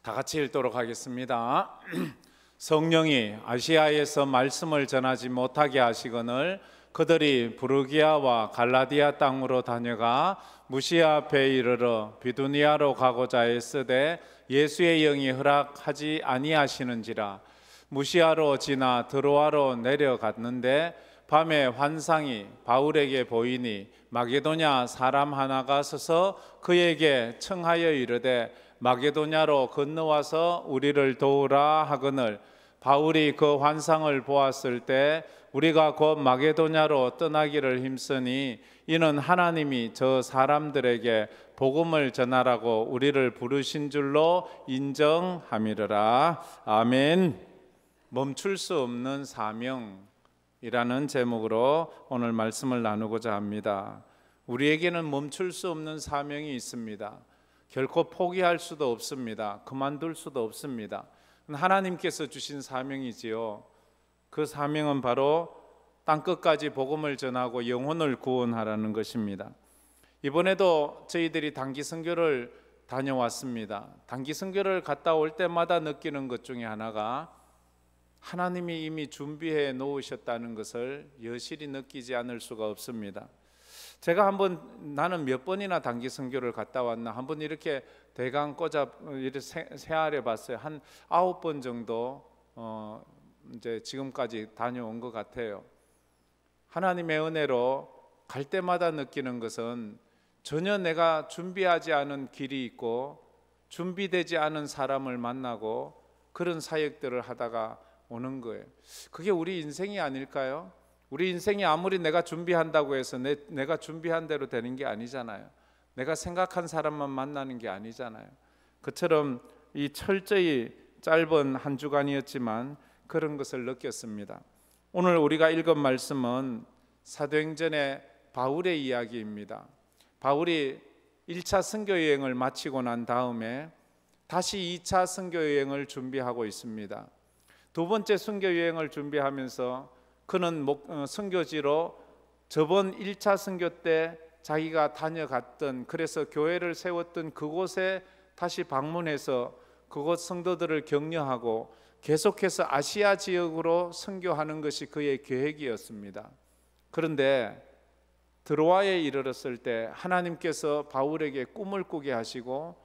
다 같이 읽도록 하겠습니다. 성령이 아시아에서 말씀을 전하지 못하게 하시거늘 그들이 부르기아와 갈라디아 땅으로 다녀가 무시아 앞에 이르러 비두니아로 가고자 애쓰되 예수의 영이 허락하지 아니하시는지라. 무시아로 지나 드로아로 내려갔는데 밤에 환상이 바울에게 보이니 마게도냐 사람 하나가 서서 그에게 청하여 이르되 마게도냐로 건너와서 우리를 도우라 하거늘 바울이 그 환상을 보았을 때 우리가 곧 마게도냐로 떠나기를 힘쓰니 이는 하나님이 저 사람들에게 복음을 전하라고 우리를 부르신 줄로 인정함이르라. 아멘. 멈출 수 없는 사명이라는 제목으로 오늘 말씀을 나누고자 합니다. 우리에게는 멈출 수 없는 사명이 있습니다. 결코 포기할 수도 없습니다. 그만둘 수도 없습니다. 하나님께서 주신 사명이지요. 그 사명은 바로 땅끝까지 복음을 전하고 영혼을 구원하라는 것입니다. 이번에도 저희들이 단기 선교를 다녀왔습니다. 단기 선교를 갔다 올 때마다 느끼는 것 중에 하나가 하나님이 이미 준비해 놓으셨다는 것을 여실히 느끼지 않을 수가 없습니다. 제가 한번 나는 몇 번이나 단기 선교를 갔다 왔나 한번 이렇게 대강 꽂아 이렇게 세알해 봤어요. 한 9번 정도 이제 지금까지 다녀온 것 같아요. 하나님의 은혜로 갈 때마다 느끼는 것은 전혀 내가 준비하지 않은 길이 있고 준비되지 않은 사람을 만나고 그런 사역들을 하다가 오는 거예요. 그게 우리 인생이 아닐까요? 우리 인생이 아무리 내가 준비한다고 해서 내가 준비한 대로 되는 게 아니잖아요. 내가 생각한 사람만 만나는 게 아니잖아요. 그처럼 이 철저히 짧은 한 주간이었지만 그런 것을 느꼈습니다. 오늘 우리가 읽은 말씀은 사도행전의 바울의 이야기입니다. 바울이 1차 선교 여행을 마치고 난 다음에 다시 2차 선교 여행을 준비하고 있습니다. 두 번째 선교 여행을 준비하면서 그는 선교지로 저번 1차 선교 때 자기가 다녀갔던 그래서 교회를 세웠던 그곳에 다시 방문해서 그곳 성도들을 격려하고 계속해서 아시아 지역으로 선교하는 것이 그의 계획이었습니다. 그런데 드로아에 이르렀을 때 하나님께서 바울에게 꿈을 꾸게 하시고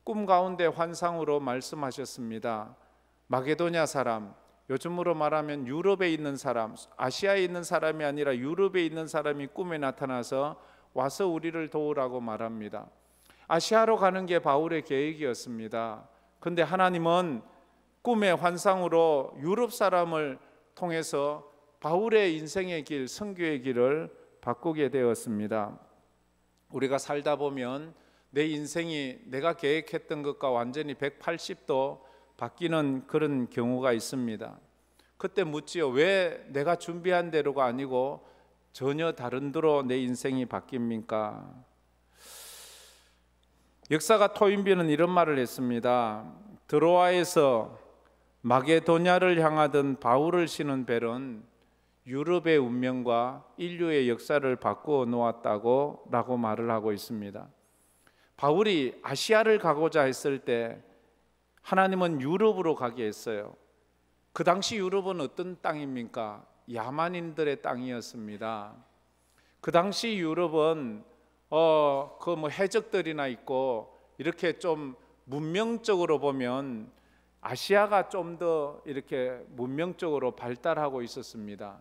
꿈 가운데 환상으로 말씀하셨습니다. 마게도냐 사람, 요즘으로 말하면 유럽에 있는 사람, 아시아에 있는 사람이 아니라 유럽에 있는 사람이 꿈에 나타나서 와서 우리를 도우라고 말합니다. 아시아로 가는 게 바울의 계획이었습니다. 그런데 하나님은 꿈의 환상으로 유럽 사람을 통해서 바울의 인생의 길, 선교의 길을 바꾸게 되었습니다. 우리가 살다 보면 내 인생이 내가 계획했던 것과 완전히 180도 바뀌는 그런 경우가 있습니다. 그때 묻지요. 왜 내가 준비한 대로가 아니고 전혀 다른 대로 내 인생이 바뀝니까? 역사가 토인비는 이런 말을 했습니다. 드로아에서 마게도냐를 향하던 바울을 싣는 벨은 유럽의 운명과 인류의 역사를 바꾸어 놓았다고 라고 말을 하고 있습니다. 바울이 아시아를 가고자 했을 때 하나님은 유럽으로 가게 했어요. 그 당시 유럽은 어떤 땅입니까? 야만인들의 땅이었습니다. 그 당시 유럽은 해적들이나 있고 이렇게 좀 문명적으로 보면 아시아가 좀 더 이렇게 문명적으로 발달하고 있었습니다.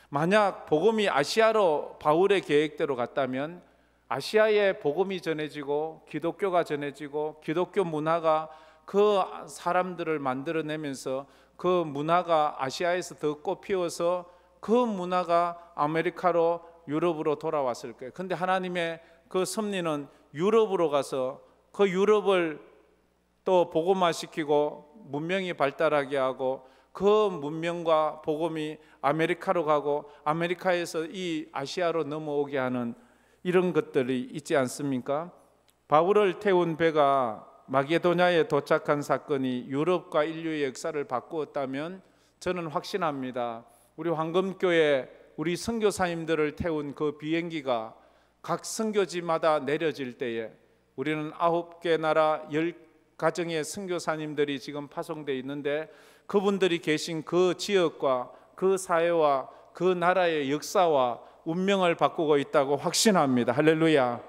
만약 복음이 아시아로 바울의 계획대로 갔다면 아시아에 복음이 전해지고 기독교가 전해지고 기독교 문화가 그 사람들을 만들어내면서 그 문화가 아시아에서 더 꽃피워서 그 문화가 아메리카로 유럽으로 돌아왔을 거예요. 그런데 하나님의 그 섭리는 유럽으로 가서 그 유럽을 또 복음화시키고 문명이 발달하게 하고 그 문명과 복음이 아메리카로 가고 아메리카에서 이 아시아로 넘어오게 하는 이런 것들이 있지 않습니까? 바울을 태운 배가 마게도냐에 도착한 사건이 유럽과 인류의 역사를 바꾸었다면 저는 확신합니다. 우리 황금교회 우리 선교사님들을 태운 그 비행기가 각 선교지마다 내려질 때에 우리는 9개 나라 가정의 선교사님들이 지금 파송되어 있는데 그분들이 계신 그 지역과 그 사회와 그 나라의 역사와 운명을 바꾸고 있다고 확신합니다. 할렐루야.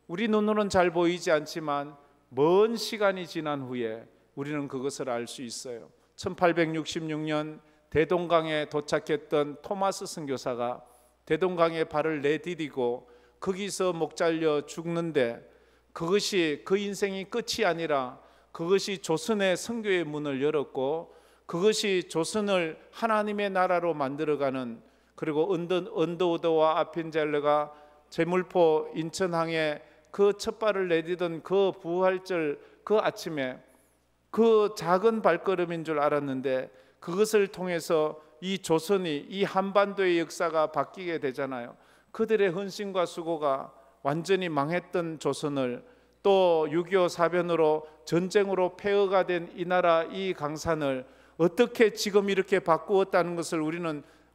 우리 눈으로는 잘 보이지 않지만 먼 시간이 지난 후에 우리는 그것을 알 수 있어요. 1866년 대동강에 도착했던 토마스 선교사가 대동강에 발을 내디디고 거기서 목 잘려 죽는데 그것이 그 인생이 끝이 아니라 그것이 조선의 선교의 문을 열었고 그것이 조선을 하나님의 나라로 만들어가는, 그리고 언더우드와 아펜젤러가 제물포 인천항에 그 첫 발을 내디던 그 부활절 그 아침에 그 작은 발걸음인 줄 알았는데 그것을 통해서 이 조선이, 이 한반도의 역사가 바뀌게 되잖아요. 그들의 헌신과 수고가 완전히 망했던 조선을 또 6.25 사변으로 전쟁으로 폐허가 된 이 나라, 이 강산을 어떻게 지금 이렇게 바꾸었다는 것을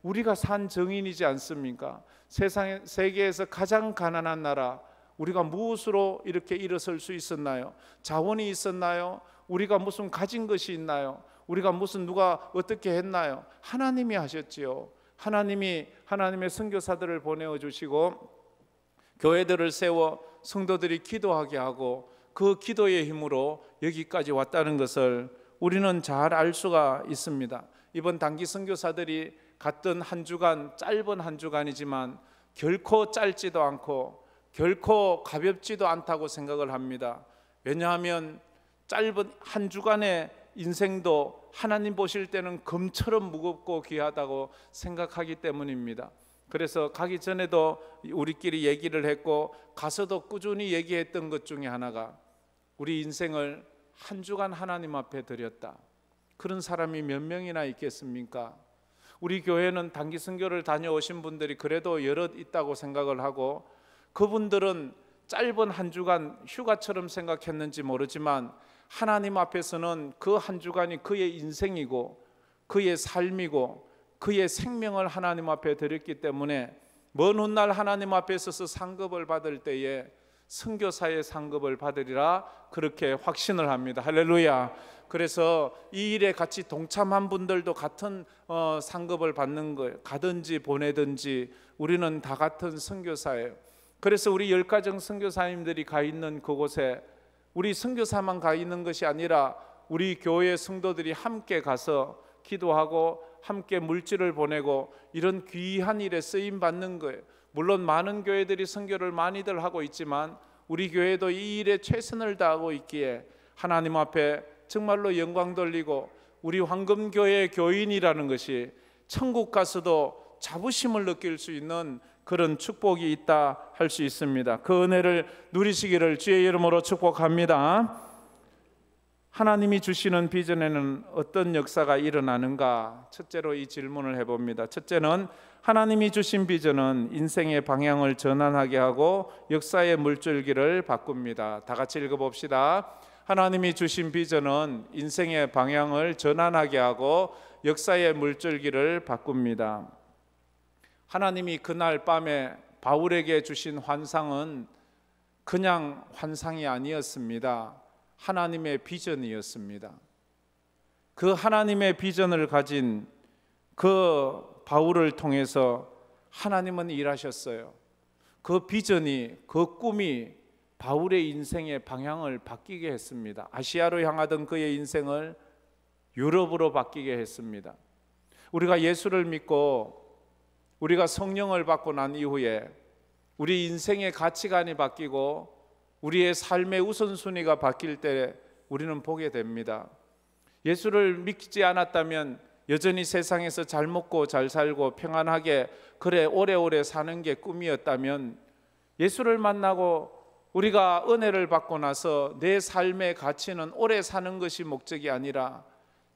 우리가 산 증인이지 않습니까? 세계에서 가장 가난한 나라, 우리가 무엇으로 이렇게 일어설 수 있었나요? 자원이 있었나요? 우리가 무슨 가진 것이 있나요? 우리가 무슨 누가 어떻게 했나요? 하나님이 하셨지요. 하나님의 선교사들을 보내어 주시고 교회들을 세워 성도들이 기도하게 하고 그 기도의 힘으로 여기까지 왔다는 것을 우리는 잘 알 수가 있습니다. 이번 단기 선교사들이 갔던 한 주간, 짧은 한 주간이지만 결코 짧지도 않고 결코 가볍지도 않다고 생각을 합니다. 왜냐하면 짧은 한 주간의 인생도 하나님 보실 때는 금처럼 무겁고 귀하다고 생각하기 때문입니다. 그래서 가기 전에도 우리끼리 얘기를 했고 가서도 꾸준히 얘기했던 것 중에 하나가 우리 인생을 한 주간 하나님 앞에 드렸다. 그런 사람이 몇 명이나 있겠습니까? 우리 교회는 단기 선교를 다녀오신 분들이 그래도 여럿 있다고 생각을 하고 그분들은 짧은 한 주간 휴가처럼 생각했는지 모르지만 하나님 앞에서는 그 한 주간이 그의 인생이고 그의 삶이고 그의 생명을 하나님 앞에 드렸기 때문에 먼 훗날 하나님 앞에 서서 상급을 받을 때에 선교사의 상급을 받으리라 그렇게 확신을 합니다. 할렐루야. 그래서 이 일에 같이 동참한 분들도 같은 상급을 받는 거예요. 가든지 보내든지 우리는 다 같은 선교사예요. 그래서 우리 열가정 선교사님들이 가 있는 그곳에 우리 선교사만 가 있는 것이 아니라 우리 교회 성도들이 함께 가서 기도하고 함께 물질을 보내고 이런 귀한 일에 쓰임 받는 거예요. 물론 많은 교회들이 선교를 많이들 하고 있지만 우리 교회도 이 일에 최선을 다하고 있기에 하나님 앞에 정말로 영광 돌리고 우리 황금교회 교인이라는 것이 천국 가서도 자부심을 느낄 수 있는 그런 축복이 있다 할 수 있습니다. 그 은혜를 누리시기를 주의 이름으로 축복합니다. 하나님이 주시는 비전에는 어떤 역사가 일어나는가? 첫째로 이 질문을 해봅니다. 첫째는 하나님이 주신 비전은 인생의 방향을 전환하게 하고 역사의 물줄기를 바꿉니다. 다 같이 읽어봅시다. 하나님이 주신 비전은 인생의 방향을 전환하게 하고 역사의 물줄기를 바꿉니다. 하나님이 그날 밤에 바울에게 주신 환상은 그냥 환상이 아니었습니다. 하나님의 비전이었습니다. 그 하나님의 비전을 가진 그 바울을 통해서 하나님은 일하셨어요. 그 비전이, 그 꿈이 바울의 인생의 방향을 바뀌게 했습니다. 아시아로 향하던 그의 인생을 유럽으로 바뀌게 했습니다. 우리가 예수를 믿고 우리가 성령을 받고 난 이후에 우리 인생의 가치관이 바뀌고 우리의 삶의 우선순위가 바뀔 때 우리는 보게 됩니다. 예수를 믿지 않았다면 여전히 세상에서 잘 먹고 잘 살고 평안하게 그래 오래오래 사는 게 꿈이었다면 예수를 만나고 우리가 은혜를 받고 나서 내 삶의 가치는 오래 사는 것이 목적이 아니라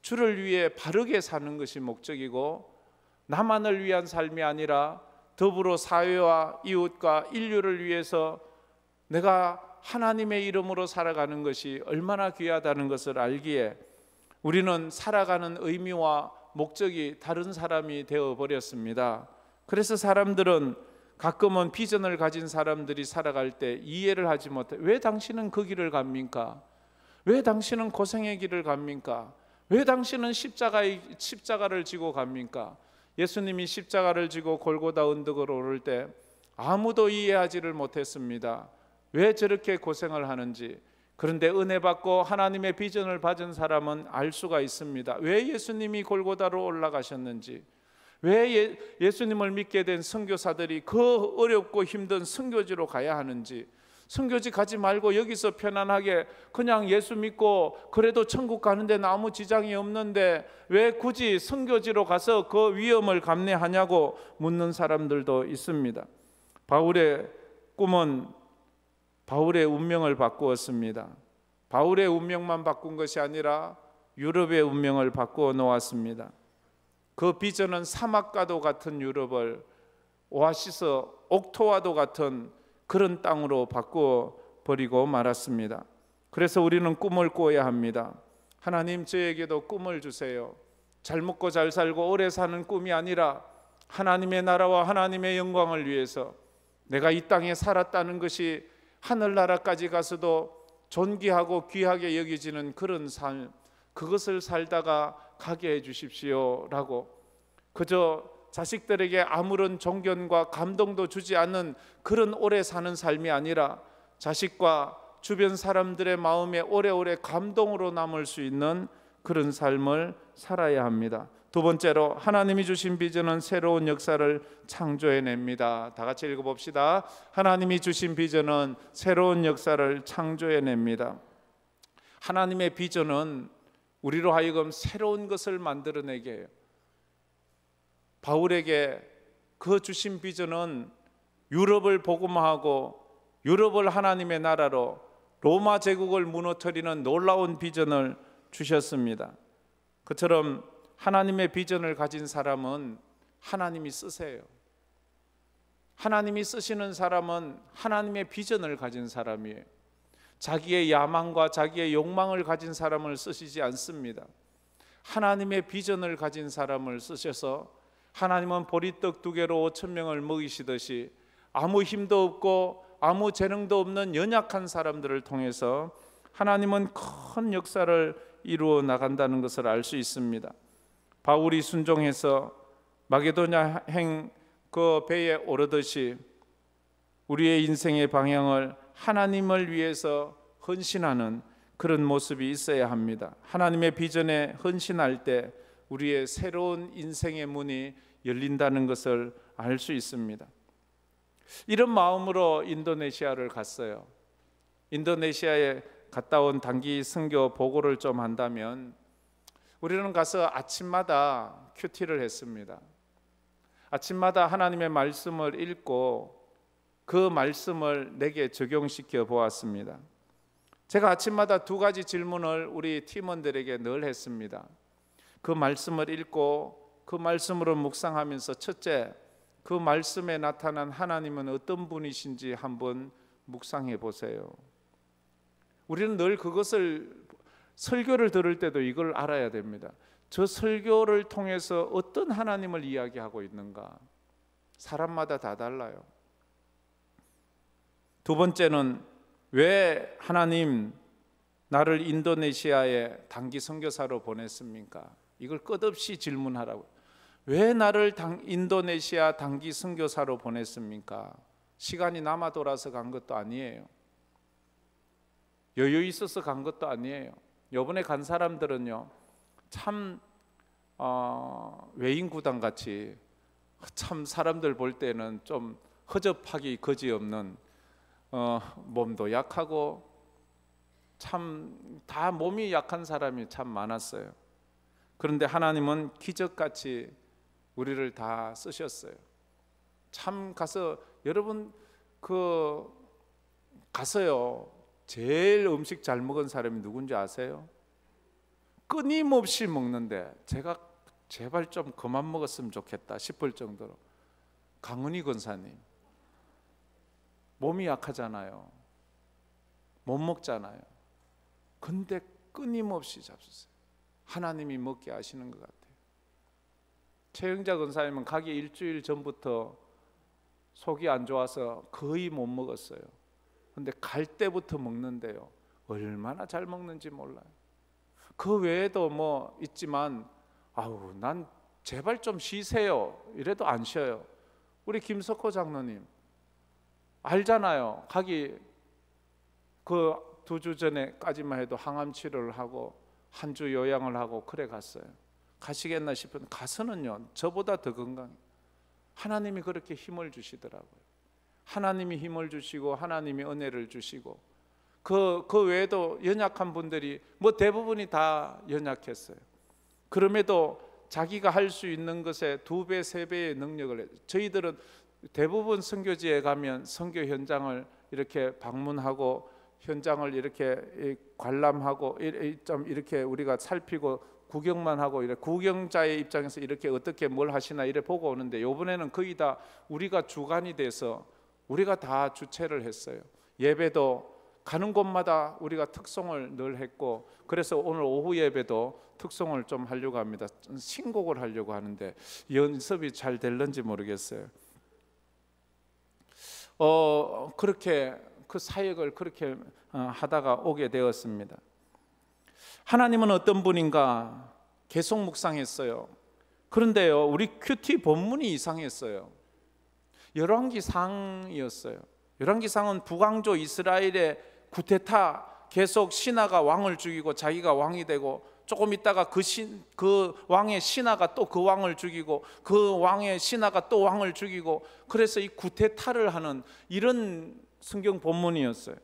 주를 위해 바르게 사는 것이 목적이고 나만을 위한 삶이 아니라 더불어 사회와 이웃과 인류를 위해서 내가 하나님의 이름으로 살아가는 것이 얼마나 귀하다는 것을 알기에 우리는 살아가는 의미와 목적이 다른 사람이 되어버렸습니다. 그래서 사람들은 가끔은 비전을 가진 사람들이 살아갈 때 이해를 하지 못해 왜 당신은 그 길을 갑니까? 왜 당신은 고생의 길을 갑니까? 왜 당신은 십자가를 지고 갑니까? 예수님이 십자가를 지고 골고다 언덕으로 오를 때 아무도 이해하지를 못했습니다. 왜 저렇게 고생을 하는지. 그런데 은혜 받고 하나님의 비전을 받은 사람은 알 수가 있습니다. 왜 예수님이 골고다로 올라가셨는지, 왜 예수님을 믿게 된 선교사들이 그 어렵고 힘든 선교지로 가야 하는지, 선교지 가지 말고 여기서 편안하게 그냥 예수 믿고 그래도 천국 가는 데는 아무 지장이 없는데 왜 굳이 선교지로 가서 그 위험을 감내하냐고 묻는 사람들도 있습니다. 바울의 꿈은 바울의 운명을 바꾸었습니다. 바울의 운명만 바꾼 것이 아니라 유럽의 운명을 바꾸어 놓았습니다. 그 비전은 사막과도 같은 유럽을 오아시스 옥토와도 같은 그런 땅으로 바꾸어 버리고 말았습니다. 그래서 우리는 꿈을 꾸어야 합니다. 하나님, 저에게도 꿈을 주세요. 잘 먹고 잘 살고 오래 사는 꿈이 아니라 하나님의 나라와 하나님의 영광을 위해서 내가 이 땅에 살았다는 것이 하늘나라까지 가서도 존귀하고 귀하게 여겨지는 그런 삶, 그것을 살다가 가게 해 주십시오라고, 그저 자식들에게 아무런 존경과 감동도 주지 않는 그런 오래 사는 삶이 아니라 자식과 주변 사람들의 마음에 오래오래 감동으로 남을 수 있는 그런 삶을 살아야 합니다. 두 번째로, 하나님이 주신 비전은 새로운 역사를 창조해냅니다. 다 같이 읽어봅시다. 하나님이 주신 비전은 새로운 역사를 창조해냅니다. 하나님의 비전은 우리로 하여금 새로운 것을 만들어내게 해요. 바울에게 그 주신 비전은 유럽을 복음화하고 유럽을 하나님의 나라로, 로마 제국을 무너뜨리는 놀라운 비전을 주셨습니다. 그처럼 하나님의 비전을 가진 사람은 하나님이 쓰세요. 하나님이 쓰시는 사람은 하나님의 비전을 가진 사람이에요. 자기의 야망과 자기의 욕망을 가진 사람을 쓰시지 않습니다. 하나님의 비전을 가진 사람을 쓰셔서 하나님은 보리떡 2개로 5,000명을 먹이시듯이 아무 힘도 없고 아무 재능도 없는 연약한 사람들을 통해서 하나님은 큰 역사를 이루어 나간다는 것을 알 수 있습니다. 바울이 순종해서 마게도냐 행 그 배에 오르듯이 우리의 인생의 방향을 하나님을 위해서 헌신하는 그런 모습이 있어야 합니다. 하나님의 비전에 헌신할 때 우리의 새로운 인생의 문이 열린다는 것을 알 수 있습니다. 이런 마음으로 인도네시아를 갔어요. 인도네시아에 갔다 온 단기 선교 보고를 좀 한다면, 우리는 가서 아침마다 큐티를 했습니다. 아침마다 하나님의 말씀을 읽고 그 말씀을 내게 적용시켜 보았습니다. 제가 아침마다 2가지 질문을 우리 팀원들에게 늘 했습니다. 그 말씀을 읽고 그 말씀으로 묵상하면서, 첫째, 그 말씀에 나타난 하나님은 어떤 분이신지 한번 묵상해 보세요. 우리는 늘 그것을, 설교를 들을 때도 이걸 알아야 됩니다. 저 설교를 통해서 어떤 하나님을 이야기하고 있는가? 사람마다 다 달라요. 두 번째는, 왜 하나님 나를 인도네시아에 단기 선교사로 보냈습니까? 이걸 끝없이 질문하라고. 왜 나를 인도네시아 단기 선교사로 보냈습니까? 시간이 남아 돌아서 간 것도 아니에요. 여유 있어서 간 것도 아니에요. 이번에 간 사람들은요, 참 외인구단 같이, 참 사람들 볼 때는 좀 허접하기 거지없는, 몸도 약하고 참 다 몸이 약한 사람이 참 많았어요. 그런데 하나님은 기적같이 우리를 다 쓰셨어요. 참 가서, 여러분 가서요, 제일 음식 잘 먹은 사람이 누군지 아세요? 끊임없이 먹는데 제가 제발 좀 그만 먹었으면 좋겠다 싶을 정도로 강은희 권사님. 몸이 약하잖아요. 못 먹잖아요. 근데 끊임없이 잡수세요. 하나님이 먹게 하시는 것 같아요. 최영자 권사님은 가기 일주일 전부터 속이 안 좋아서 거의 못 먹었어요. 근데 갈 때부터 먹는데요, 얼마나 잘 먹는지 몰라요. 그 외에도 뭐 있지만 아우 난 제발 좀 쉬세요 이래도 안 쉬어요. 우리 김석호 장로님 알잖아요. 가기 그 2주 전에까지만 해도 항암 치료를 하고 한 주 요양을 하고 그래 갔어요. 가시겠나 싶은 가서는요 저보다 더 건강해요. 하나님이 그렇게 힘을 주시더라고요. 하나님이 힘을 주시고 하나님이 은혜를 주시고 그 외에도 연약한 분들이 뭐 대부분이 다 연약했어요. 그럼에도 자기가 할 수 있는 것에 2배, 3배의 능력을 해요. 저희들은 대부분 선교지에 가면 선교 현장을 이렇게 방문하고 현장을 이렇게 관람하고 좀 이렇게 우리가 살피고 구경만 하고 이래 구경자의 입장에서 이렇게 어떻게 뭘 하시나 이래 보고 오는데 이번에는 거의 다 우리가 주관이 돼서 우리가 다 주최를 했어요. 예배도 가는 곳마다 우리가 특송을 늘 했고 그래서 오늘 오후 예배도 특송을 좀 하려고 합니다. 신곡을 하려고 하는데 연습이 잘 될는지 모르겠어요. 그렇게 그 사역을 그렇게 하다가 오게 되었습니다. 하나님은 어떤 분인가 계속 묵상했어요. 그런데요 우리 큐티 본문이 이상했어요. 열왕기상이었어요. 열왕기상은 북왕조 이스라엘의 구테타 계속 신하가 왕을 죽이고 자기가 왕이 되고 조금 있다가 그 왕의 신하가 또 그 왕을 죽이고 그 왕의 신하가 또 왕을 죽이고 그래서 이 구테타를 하는 이런 성경 본문이었어요.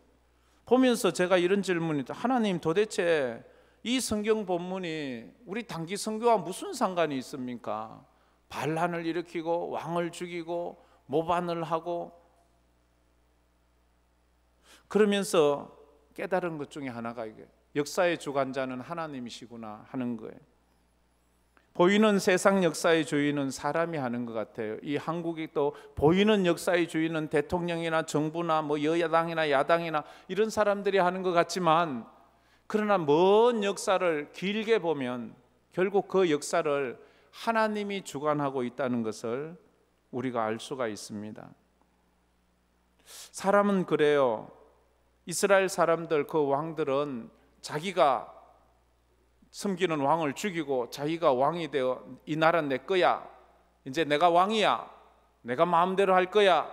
보면서 제가 이런 질문이 하나님 도대체 이 성경 본문이 우리 단기 선교와 무슨 상관이 있습니까? 반란을 일으키고 왕을 죽이고 모반을 하고 그러면서 깨달은 것 중에 하나가 이게 역사의 주관자는 하나님이시구나 하는 거예요. 보이는 세상 역사의 주인은 사람이 하는 것 같아요. 이 한국이 또 보이는 역사의 주인은 대통령이나 정부나 뭐 여야당이나 야당이나 이런 사람들이 하는 것 같지만 그러나 먼 역사를 길게 보면 결국 그 역사를 하나님이 주관하고 있다는 것을 우리가 알 수가 있습니다. 사람은 그래요. 이스라엘 사람들 그 왕들은 자기가 섬기는 왕을 죽이고 자기가 왕이 되어 이 나라 내 거야, 이제 내가 왕이야, 내가 마음대로 할 거야.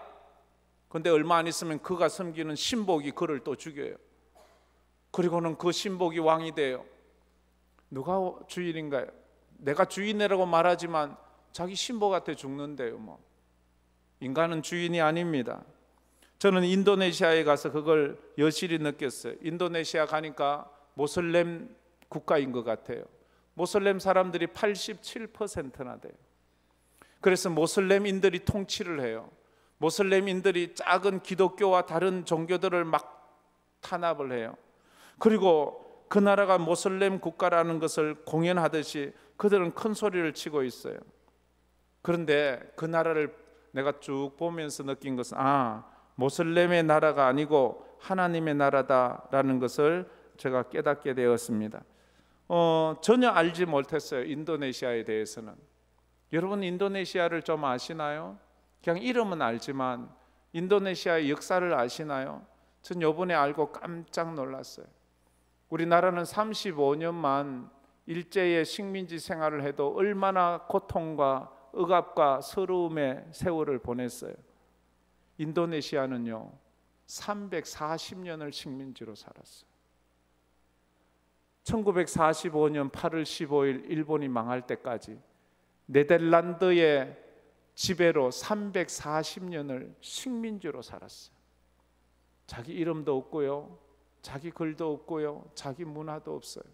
그런데 얼마 안 있으면 그가 섬기는 신복이 그를 또 죽여요. 그리고는 그 신복이 왕이 돼요. 누가 주인인가요? 내가 주인이라고 말하지만 자기 신복한테 죽는데요. 뭐 인간은 주인이 아닙니다. 저는 인도네시아에 가서 그걸 여실히 느꼈어요. 인도네시아 가니까 모슬렘 국가인 것 같아요. 모슬렘 사람들이 87%나 돼요. 그래서 모슬렘인들이 통치를 해요. 모슬렘인들이 작은 기독교와 다른 종교들을 막 탄압을 해요. 그리고 그 나라가 모슬렘 국가라는 것을 공연하듯이 그들은 큰 소리를 치고 있어요. 그런데 그 나라를 내가 쭉 보면서 느낀 것은 모슬렘의 나라가 아니고 하나님의 나라다라는 것을 제가 깨닫게 되었습니다. 전혀 알지 못했어요. 인도네시아에 대해서는. 여러분 인도네시아를 좀 아시나요? 그냥 이름은 알지만 인도네시아의 역사를 아시나요? 전 이번에 알고 깜짝 놀랐어요. 우리나라는 35년만 일제의 식민지 생활을 해도 얼마나 고통과 억압과 서러움의 세월을 보냈어요. 인도네시아는요 340년을 식민지로 살았어요. 1945년 8월 15일 일본이 망할 때까지 네덜란드의 지배로 340년을 식민지로 살았어요. 자기 이름도 없고요, 자기 글도 없고요, 자기 문화도 없어요.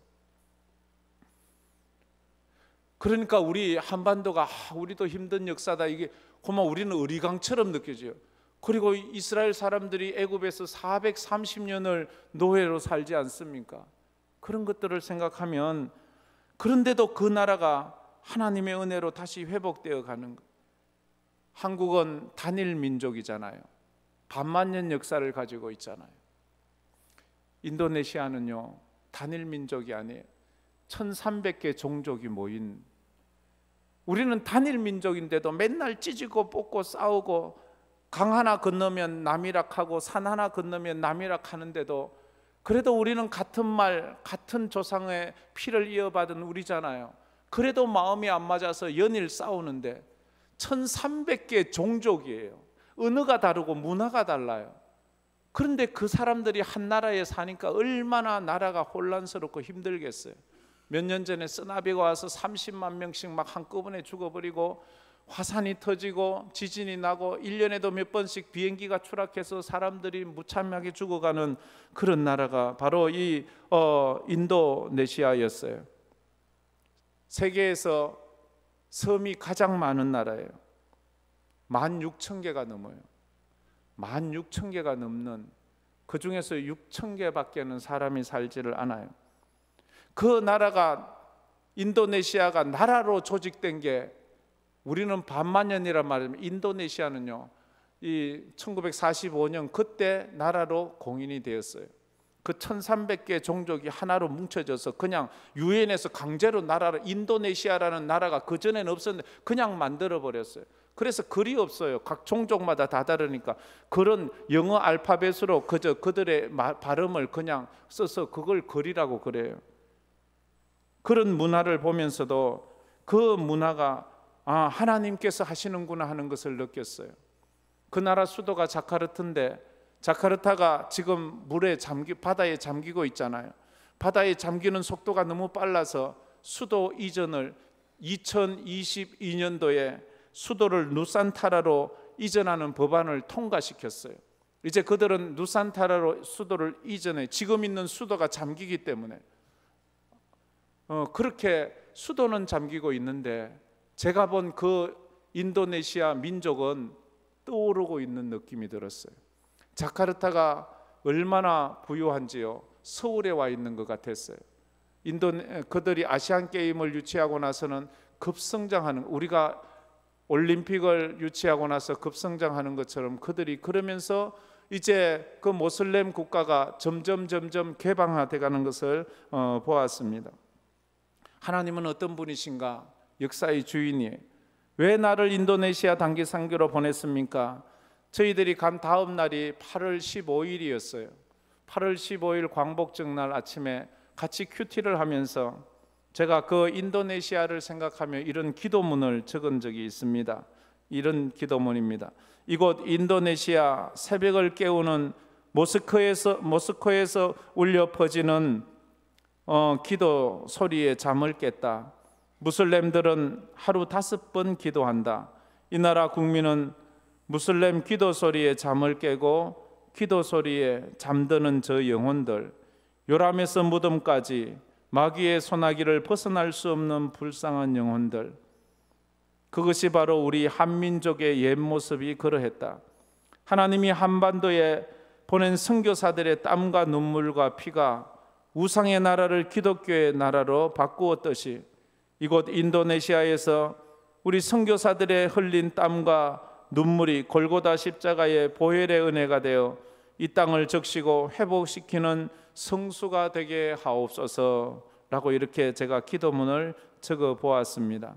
그러니까 우리 한반도가 우리도 힘든 역사다, 이게 고마 우리는 의리강처럼 느껴져요. 그리고 이스라엘 사람들이 애굽에서 430년을 노예로 살지 않습니까? 그런 것들을 생각하면, 그런데도 그 나라가 하나님의 은혜로 다시 회복되어 가는 것. 한국은 단일 민족이잖아요. 반만년 역사를 가지고 있잖아요. 인도네시아는요 단일 민족이 아니에요. 1300개 종족이 모인, 우리는 단일 민족인데도 맨날 찢고 뽑고 싸우고 강 하나 건너면 남이락하고 산 하나 건너면 남이락하는데도 그래도 우리는 같은 말, 같은 조상의 피를 이어받은 우리잖아요. 그래도 마음이 안 맞아서 연일 싸우는데 1300개 종족이에요. 언어가 다르고 문화가 달라요. 그런데 그 사람들이 한 나라에 사니까 얼마나 나라가 혼란스럽고 힘들겠어요. 몇 년 전에 쓰나미가 와서 30만 명씩 막 한꺼번에 죽어버리고, 화산이 터지고 지진이 나고 1년에도 몇 번씩 비행기가 추락해서 사람들이 무참하게 죽어가는 그런 나라가 바로 이 인도네시아였어요. 세계에서 섬이 가장 많은 나라예요. 16,000개가 넘어요. 16,000개가 넘는, 그 중에서 6,000개밖에는 사람이 살지를 않아요. 그 나라가, 인도네시아가 나라로 조직된 게, 우리는 반만년이란 말이면 인도네시아는요, 이 1945년 그때 나라로 공인이 되었어요. 그 1300개 종족이 하나로 뭉쳐져서 그냥 유엔에서 강제로 나라를, 인도네시아라는 나라가 그전에는 없었는데 그냥 만들어 버렸어요. 그래서 글이 없어요. 각 종족마다 다 다르니까 그런 영어 알파벳으로 그저 그들의 발음을 그냥 써서 그걸 글이라고 그래요. 그런 문화를 보면서도 그 문화가 하나님께서 하시는구나 하는 것을 느꼈어요. 그 나라 수도가 자카르타인데, 자카르타가 지금 바다에 잠기고 있잖아요. 바다에 잠기는 속도가 너무 빨라서 수도 이전을 2022년도에 수도를 누산타라로 이전하는 법안을 통과시켰어요. 이제 그들은 누산타라로 수도를 이전해, 지금 있는 수도가 잠기기 때문에 그렇게 수도는 잠기고 있는데, 제가 본 그 인도네시아 민족은 떠오르고 있는 느낌이 들었어요. 자카르타가 얼마나 부유한지요, 서울에 와 있는 것 같았어요. 그들이 아시안 게임을 유치하고 나서는 급성장하는, 우리가 올림픽을 유치하고 나서 급성장하는 것처럼 그들이 그러면서 이제 그 모슬렘 국가가 점점 개방화돼 가는 것을 보았습니다. 하나님은 어떤 분이신가? 역사의 주인이에요. 왜 나를 인도네시아 단기 선교로 보냈습니까? 저희들이 간 다음 날이 8월 15일이었어요. 8월 15일 광복절 날 아침에 같이 큐티를 하면서 제가 그 인도네시아를 생각하며 이런 기도문을 적은 적이 있습니다. 이런 기도문입니다. 이곳 인도네시아, 새벽을 깨우는 모스크에서 울려 퍼지는 기도 소리에 잠을 깼다. 무슬림들은 하루 5번 기도한다. 이 나라 국민은 무슬림 기도 소리에 잠을 깨고 기도 소리에 잠드는 저 영혼들, 요람에서 무덤까지 마귀의 소나기를 벗어날 수 없는 불쌍한 영혼들, 그것이 바로 우리 한민족의 옛 모습이 그러했다. 하나님이 한반도에 보낸 선교사들의 땀과 눈물과 피가 우상의 나라를 기독교의 나라로 바꾸었듯이, 이곳 인도네시아에서 우리 선교사들의 흘린 땀과 눈물이 골고다 십자가의 보혈의 은혜가 되어 이 땅을 적시고 회복시키는 성수가 되게 하옵소서라고 이렇게 제가 기도문을 적어 보았습니다.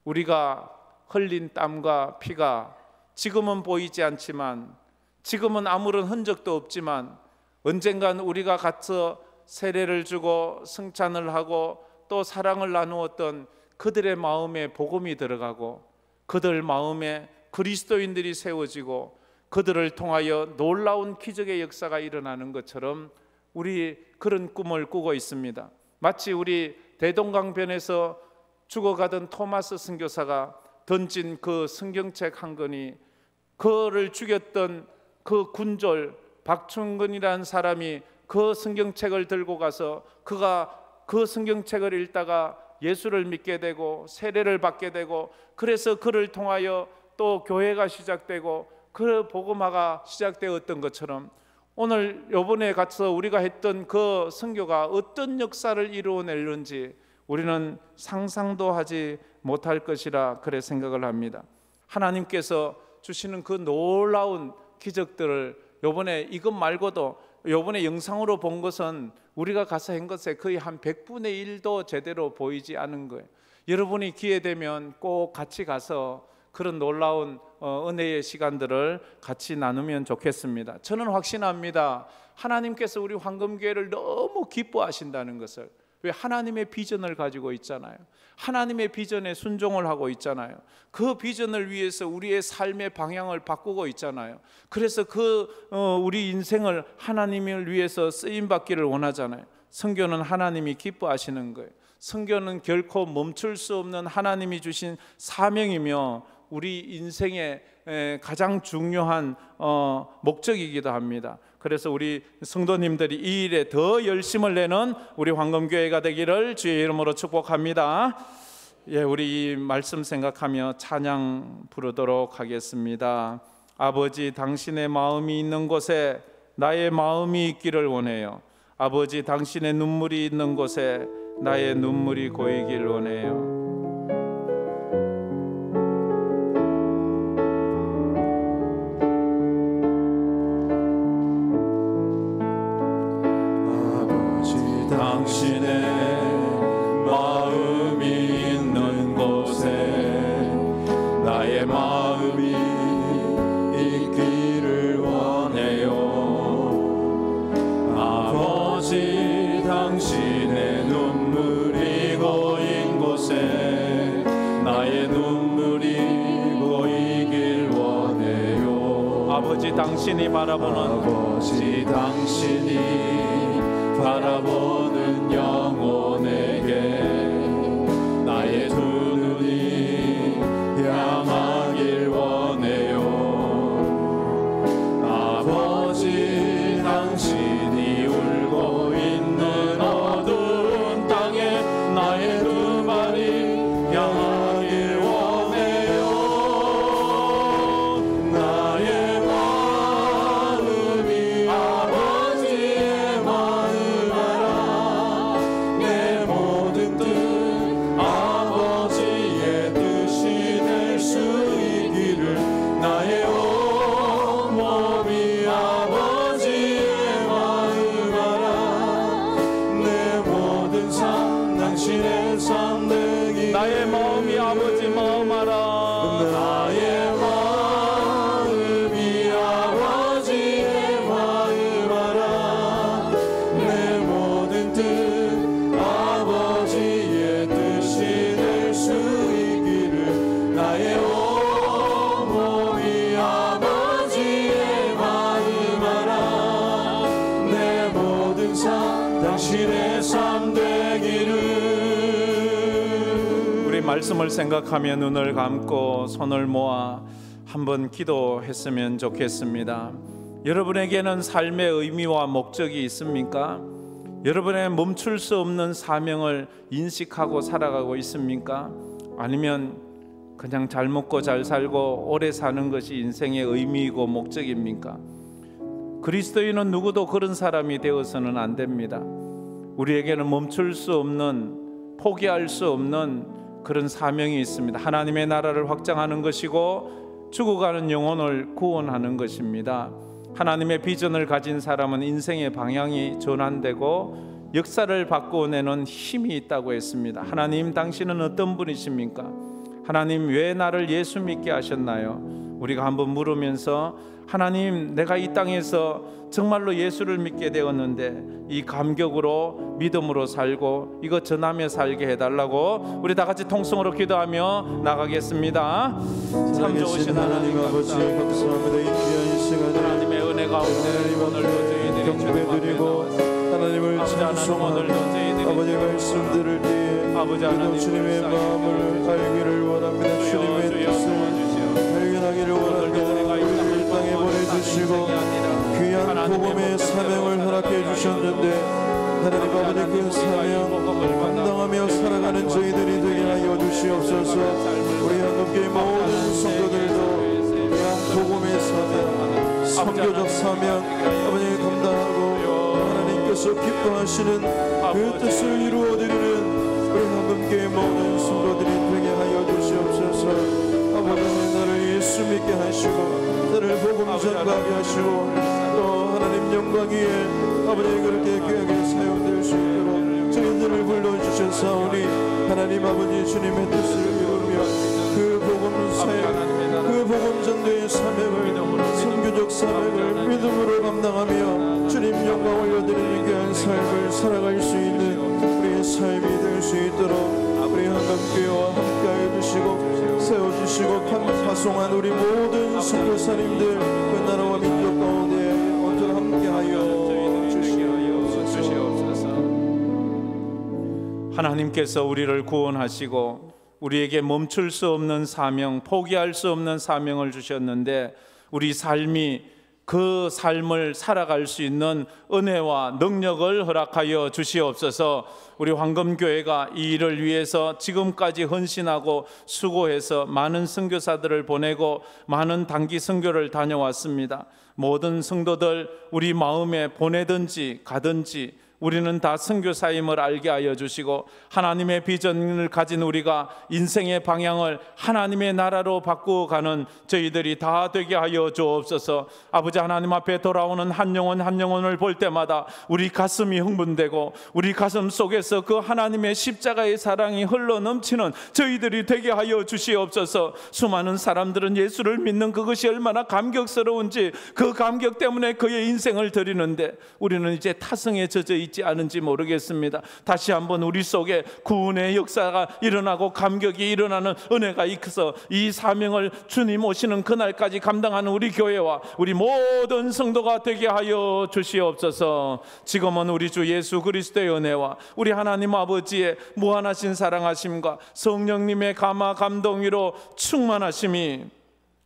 우리가 흘린 땀과 피가 지금은 보이지 않지만, 지금은 아무런 흔적도 없지만, 언젠간 우리가 가서 세례를 주고 성찬을 하고 또 사랑을 나누었던 그들의 마음에 복음이 들어가고, 그들 마음에 그리스도인들이 세워지고, 그들을 통하여 놀라운 기적의 역사가 일어나는 것처럼 우리 그런 꿈을 꾸고 있습니다. 마치 우리 대동강변에서 죽어가던 토마스 선교사가 던진 그 성경책 한 권이, 그를 죽였던 그 군졸 박충근이라는 사람이 그 성경책을 들고 가서 그가 그 성경책을 읽다가 예수를 믿게 되고 세례를 받게 되고, 그래서 그를 통하여 또 교회가 시작되고 그 복음화가 시작되었던 것처럼, 오늘 요번에 가서 우리가 했던 그 선교가 어떤 역사를 이루어낼는지 우리는 상상도 하지 못할 것이라 그래 생각을 합니다. 하나님께서 주시는 그 놀라운 기적들을 요번에 이것 말고도 요번에 영상으로 본 것은 우리가 가서 한 것에 거의 한 100분의 1도 제대로 보이지 않은 거예요. 여러분이 기회 되면 꼭 같이 가서 그런 놀라운 은혜의 시간들을 같이 나누면 좋겠습니다. 저는 확신합니다. 하나님께서 우리 황금교회를 너무 기뻐하신다는 것을. 왜? 하나님의 비전을 가지고 있잖아요. 하나님의 비전에 순종을 하고 있잖아요. 그 비전을 위해서 우리의 삶의 방향을 바꾸고 있잖아요. 그래서 우리 인생을 하나님을 위해서 쓰임받기를 원하잖아요. 선교는 하나님이 기뻐하시는 거예요. 선교는 결코 멈출 수 없는 하나님이 주신 사명이며 우리 인생의 가장 중요한 목적이기도 합니다. 그래서 우리 성도님들이 이 일에 더 열심을 내는 우리 황금교회가 되기를 주의 이름으로 축복합니다. 예, 우리 이 말씀 생각하며 찬양 부르도록 하겠습니다. 아버지, 당신의 마음이 있는 곳에 나의 마음이 있기를 원해요. 아버지, 당신의 눈물이 있는 곳에 나의 눈물이 고이길 원해요. 당신의 마음이 있는 곳에 나의 마음이 있기를 원해요. 아버지, 당신의 눈물이 고인 곳에 나의 눈물이 고이길 원해요. 아버지, 당신이 바라보는 아버지, 당신이 바라보는 영혼에게 나의 두 눈이 향하길 원해요. 아버지, 당신이 울고 있는 어두운 땅에 나의 두 발이 향하길 원해요. 나의 마음이 아버지의 마음 알아. 내 모든 뜻 아버지의 뜻이 될 수 있기를. 나의 온몸이 아버지의 마음 알아. 내 모든 삶 당신의 삶 되기. 나의 마음이 아버지 마음 알아. 나의 마음이 아버지의 마음 알아. 내 모든 뜻 아버지의 뜻이 될 수 있기를. 나의 온몸이 아버지의 마음 알아. 내 모든 삶 당신의 삶 되기를. 우리 말씀을 생각하며 눈을 감고 손을 모아 한번 기도했으면 좋겠습니다. 여러분에게는 삶의 의미와 목적이 있습니까? 여러분의 멈출 수 없는 사명을 인식하고 살아가고 있습니까? 아니면 그냥 잘 먹고 잘 살고 오래 사는 것이 인생의 의미이고 목적입니까? 그리스도인은 누구도 그런 사람이 되어서는 안 됩니다. 우리에게는 멈출 수 없는, 포기할 수 없는 그런 사명이 있습니다. 하나님의 나라를 확장하는 것이고 죽어가는 영혼을 구원하는 것입니다. 하나님의 비전을 가진 사람은 인생의 방향이 전환되고 역사를 바꿔내는 힘이 있다고 했습니다. 하나님, 당신은 어떤 분이십니까? 하나님, 왜 나를 예수 믿게 하셨나요? 우리가 한번 물으면서 하나님, 내가 이 땅에서 정말로 예수를 믿게 되었는데 이 감격으로 믿음으로 살고 이거 전하며 살게 해달라고 우리 다 같이 통성으로 기도하며 나가겠습니다. 참 좋으신 하나님 아버지 감사합니다. 이 귀한 시간에 하나님의 은혜 가운데 오늘도 저희들이 경배드리고 하나님을 찬송하는 아버지 말씀들을 위해 아버지 하나님 주님의 마음을 알기를 원합니다. 주님의 뜻을 발견하기를 원합니다. 우리를 땅에 보내주시고 귀한 복음의 사명을 허락해 주셨는데 하나님 아버지 그 사명 감당하며 살아가는 저희들이 되게 하여 주시옵소서. 우리 한국교회 모든 성도들도 귀한 복음의 사명, 선교적 사명 아버지 감당하고 하나님께서 기뻐하시는 그 뜻을 이루어드리는 우리 한국교회 모든 성도들이 되게 하여 주시옵소서. 아버지, 나를 예수 믿게 하시고 나를 복음 전가하게 하시고 또 하나님 영광 위에 아버지 그렇게 귀하게 사용될 수 있도록 저희들을 불러주셨사오니 하나님 아버지 주님의 뜻을 이루며 그 복음 사역 찬양하며 주님 영광 올려드리는 귀한 삶을 살아갈 수 있는 우리의 삶이 될 수 있도록 우리 한강교회와 함께해 주시고 세워주시고 파송한 우리 모든 선교사님들 그 나라와 민족 가운데 언제나 함께하여 주시옵소서. 하나님께서 우리를 구원하시고 우리에게 멈출 수 없는 사명, 포기할 수 없는 사명을 주셨는데 우리 삶이 그 삶을 살아갈 수 있는 은혜와 능력을 허락하여 주시옵소서. 우리 황금교회가 이 일을 위해서 지금까지 헌신하고 수고해서 많은 선교사들을 보내고 많은 단기 선교를 다녀왔습니다. 모든 성도들 우리 마음에 보내든지 가든지 우리는 다 선교사임을 알게 하여 주시고 하나님의 비전을 가진 우리가 인생의 방향을 하나님의 나라로 바꾸어가는 저희들이 다 되게 하여 주옵소서. 아버지 하나님 앞에 돌아오는 한 영혼 한 영혼을 볼 때마다 우리 가슴이 흥분되고 우리 가슴 속에서 그 하나님의 십자가의 사랑이 흘러넘치는 저희들이 되게 하여 주시옵소서. 수많은 사람들은 예수를 믿는 그것이 얼마나 감격스러운지 그 감격 때문에 그의 인생을 드리는데 우리는 이제 타성에 젖어 있지 않은지 모르겠습니다. 다시 한번 우리 속에 구원의 역사가 일어나고 감격이 일어나는 은혜가 있어서 이 사명을 주님 오시는 그날까지 감당하는 우리 교회와 우리 모든 성도가 되게 하여 주시옵소서. 지금은 우리 주 예수 그리스도의 은혜와 우리 하나님 아버지의 무한하신 사랑하심과 성령님의 감화 감동 위로 충만하심이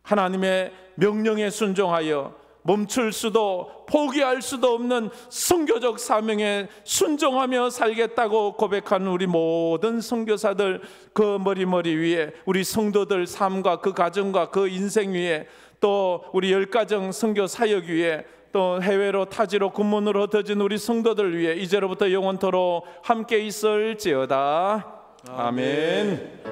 하나님의 명령에 순종하여 멈출 수도 포기할 수도 없는 선교적 사명에 순종하며 살겠다고 고백하는 우리 모든 선교사들 그 머리 위에 우리 성도들 삶과 그 가정과 그 인생 위에 또 우리 열가정 선교 사역 위에 또 해외로 타지로 군문으로 흩어진 우리 성도들 위해 이제로부터 영원토록 함께 있을지어다. 아멘.